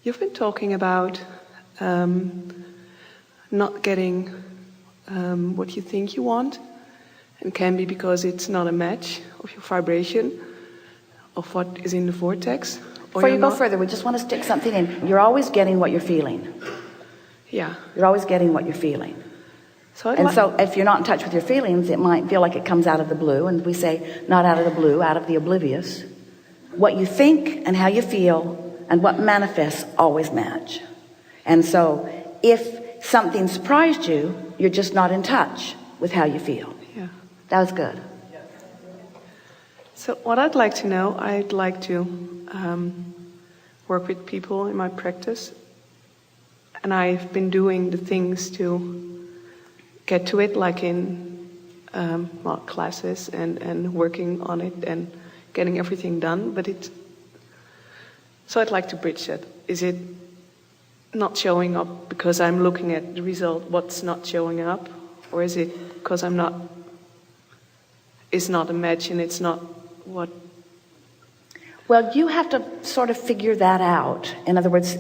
You've been talking about not getting what you think you want, and can be because it's not a match of your vibration, of what is in the vortex. Before you go further, we just want to stick something in. You're always getting what you're feeling. Yeah. You're always getting what you're feeling. So if you're not in touch with your feelings, it might feel like it comes out of the blue. And we say, not out of the blue, out of the oblivious. What you think and how you feel and what manifests always match. And so if something surprised you, you're just not in touch with how you feel. Yeah. That was good. So what I'd like to know, I'd like to work with people in my practice. And I've been doing the things to get to it, like in classes and working on it and getting everything done. So I'd like to bridge that. Is it not showing up because I'm looking at the result, what's not showing up? Or is it because it's not a match and it's not what? Well, you have to sort of figure that out. In other words,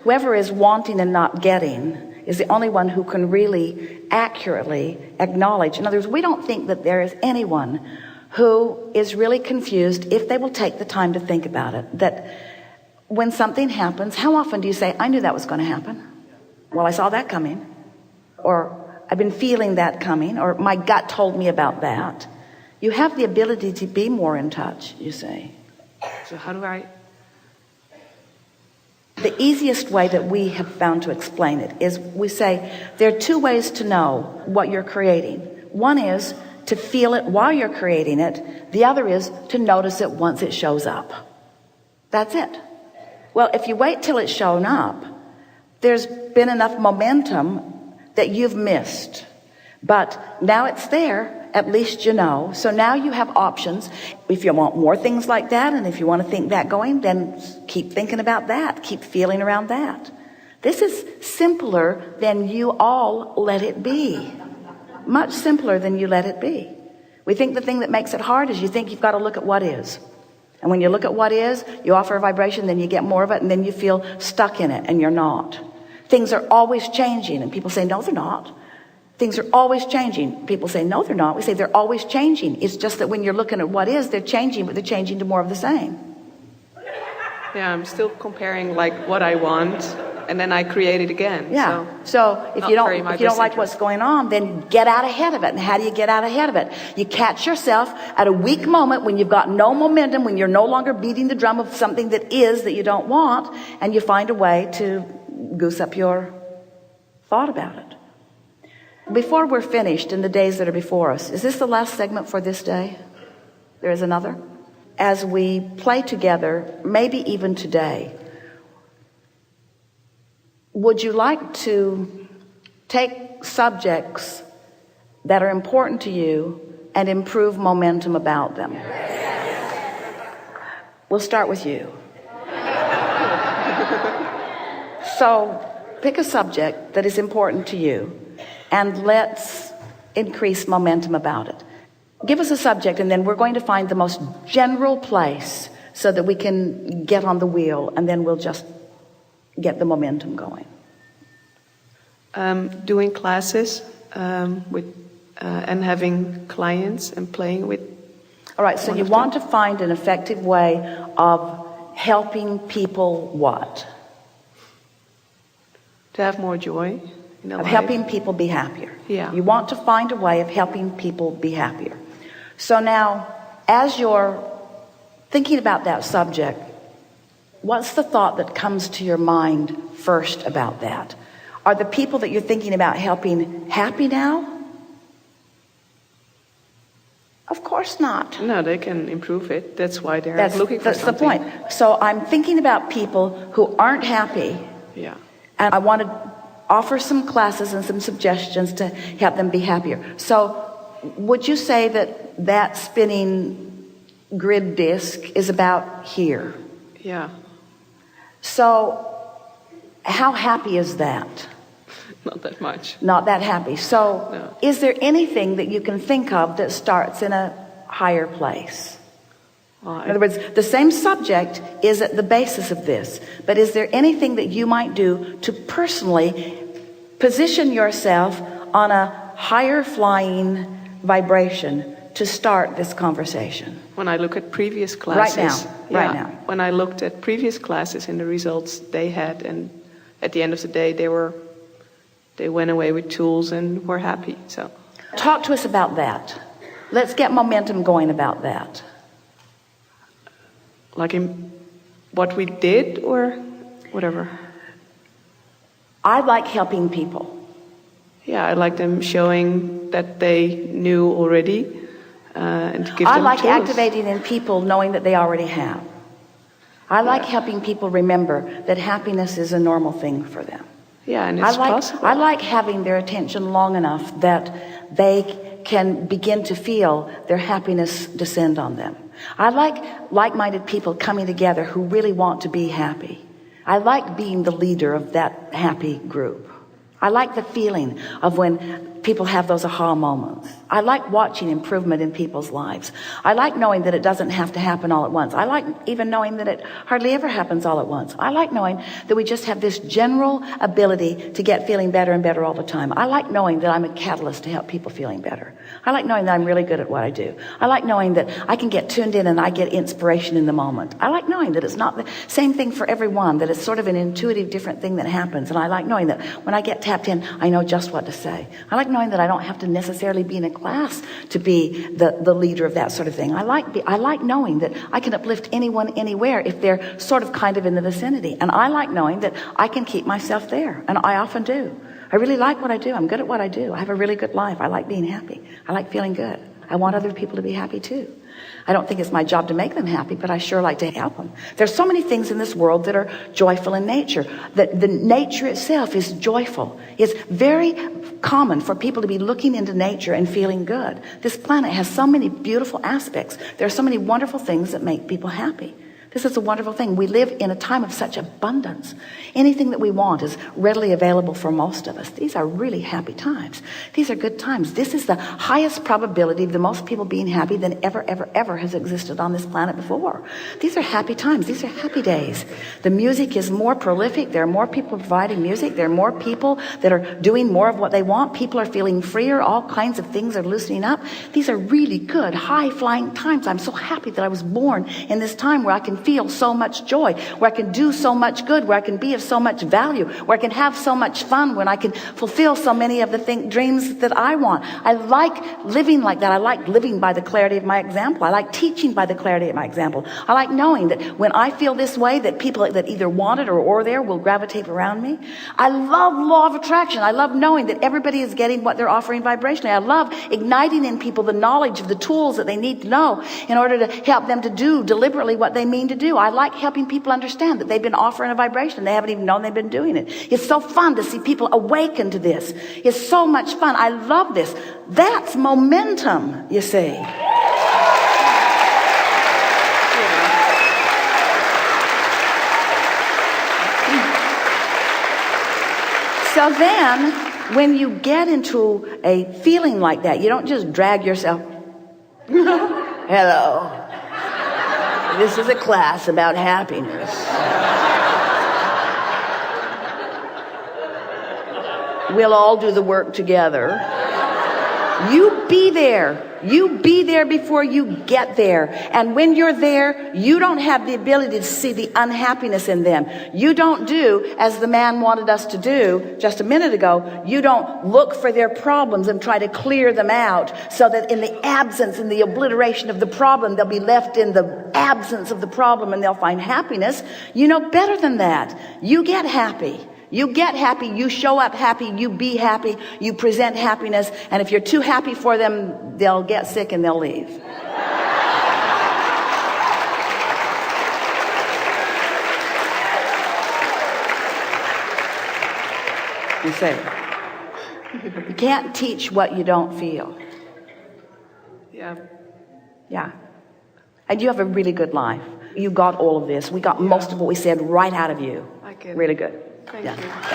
whoever is wanting and not getting is the only one who can really accurately acknowledge. In other words, we don't think that there is anyone who is really confused if they will take the time to think about it. That when something happens, how often do you say, I knew that was going to happen? Well, I saw that coming. Or I've been feeling that coming. Or my gut told me about that. You have the ability to be more in touch, you say. So how do I? The easiest way that we have found to explain it is we say there are two ways to know what you're creating. One is to feel it while you're creating it. The other is to notice it once it shows up. That's it. Well, if you wait till it's shown up, there's been enough momentum that you've missed. But now it's there. At least you know. So now you have options. If you want more things like that, and if you want to think that going, then keep thinking about that. Keep feeling around that. This is simpler than you all let it be. Much simpler than you let it be. We think the thing that makes it hard is you think you've got to look at what is. And when you look at what is, you offer a vibration, then you get more of it, and then you feel stuck in it, and you're not. Things are always changing, and people say, no, they're not. Things are always changing. People say, no, they're not. We say, they're always changing. It's just that when you're looking at what is, they're changing, but they're changing to more of the same. Yeah, I'm still comparing like what I want, and then I create it again. Yeah. So if you don't like what's going on, then get out ahead of it. And how do you get out ahead of it? You catch yourself at a weak moment when you've got no momentum, when you're no longer beating the drum of something that you don't want, and you find a way to goose up your thought about it. Before we're finished in the days that are before us, is this the last segment for this day? There is another? As we play together, maybe even today, would you like to take subjects that are important to you and improve momentum about them? We'll start with you. So pick a subject that is important to you, and let's increase momentum about it. Give us a subject, and then we're going to find the most general place so that we can get on the wheel, and then we'll just get the momentum going. Doing classes with and having clients and playing with. All right, so you want to find an effective way of helping people what? To have more joy. Of helping people be happier. Yeah. You want to find a way of helping people be happier. So now, as you're thinking about that subject, what's the thought that comes to your mind first about that? Are the people that you're thinking about helping happy now? Of course not. No, they can improve it. That's why they're looking for something. That's the point. So I'm thinking about people who aren't happy. Yeah. And I want to offer some classes and some suggestions to help them be happier. So would you say that spinning grid disc is about here? Yeah. So how happy is that? Not that much. Not that happy. So No. Is there anything that you can think of that starts in a higher place? In other words, the same subject is at the basis of this. But is there anything that you might do to personally position yourself on a higher flying vibration to start this conversation? When I look at previous classes, right now. When I looked at previous classes and the results they had, and at the end of the day, they went away with tools and were happy. So, talk to us about that. Let's get momentum going about that. Like in what we did or whatever. I like helping people. Yeah, I like them showing that they knew already, and to give them I like tools. activating in people knowing that they already have. I like helping people remember that happiness is a normal thing for them. Yeah, and it's possible. I like having their attention long enough that they can begin to feel their happiness descend on them. I like like-minded people coming together who really want to be happy. I like being the leader of that happy group. I like the feeling of when people have those aha moments. I like watching improvement in people's lives. I like knowing that it doesn't have to happen all at once. I like even knowing that it hardly ever happens all at once. I like knowing that we just have this general ability to get feeling better and better all the time. I like knowing that I'm a catalyst to help people feeling better. I like knowing that I'm really good at what I do. I like knowing that I can get tuned in and I get inspiration in the moment. I like knowing that it's not the same thing for everyone, that it's sort of an intuitive different thing that happens. And I like knowing that when I get tapped in, I know just what to say. I like knowing that I don't have to necessarily be in a class to be the leader of that sort of thing. I like knowing that I can uplift anyone anywhere if they're sort of kind of in the vicinity. And I like knowing that I can keep myself there. And I often do. I really like what I do. I'm good at what I do. I have a really good life. I like being happy. I like feeling good. I want other people to be happy too. I don't think it's my job to make them happy, but I sure like to help them. There's so many things in this world that are joyful in nature. That the nature itself is joyful. It's very common for people to be looking into nature and feeling good. This planet has so many beautiful aspects. There are so many wonderful things that make people happy. This is a wonderful thing. We live in a time of such abundance. Anything that we want is readily available for most of us. These are really happy times. These are good times. This is the highest probability of the most people being happy than ever has existed on this planet before. These are happy times. These are happy days. The music is more prolific. There are more people providing music. There are more people that are doing more of what they want. People are feeling freer. All kinds of things are loosening up. These are really good, high-flying times. I'm so happy that I was born in this time where I can feel so much joy, where I can do so much good, where I can be of so much value, where I can have so much fun, when I can fulfill so many of the dreams that I want. I like living like that. I like living by the clarity of my example. I like teaching by the clarity of my example. I like knowing that when I feel this way, that people that either want it or there will gravitate around me. I love law of attraction. I love knowing that everybody is getting what they're offering vibrationally. I love igniting in people the knowledge of the tools that they need to know in order to help them to do deliberately what they mean to do. I like helping people understand that they've been offering a vibration and they haven't even known they've been doing it. It's so fun to see people awaken to this. It's so much fun. I love this. That's momentum, you see. So then, when you get into a feeling like that, you don't just drag yourself. Hello. This is a class about happiness. We'll all do the work together. You be there. You be there before you get there. And when you're there, you don't have the ability to see the unhappiness in them. You don't do as the man wanted us to do just a minute ago. You don't look for their problems and try to clear them out so that in the absence, in the obliteration of the problem, they'll be left in the absence of the problem and they'll find happiness. You know better than that. You get happy. You get happy, you show up happy, you be happy, you present happiness, and if you're too happy for them, they'll get sick and they'll leave. You say, you can't teach what you don't feel. Yeah. Yeah. And you have a really good life. You got all of this. We got most of what we said right out of you. I get it. Really good. Thank you. Yeah.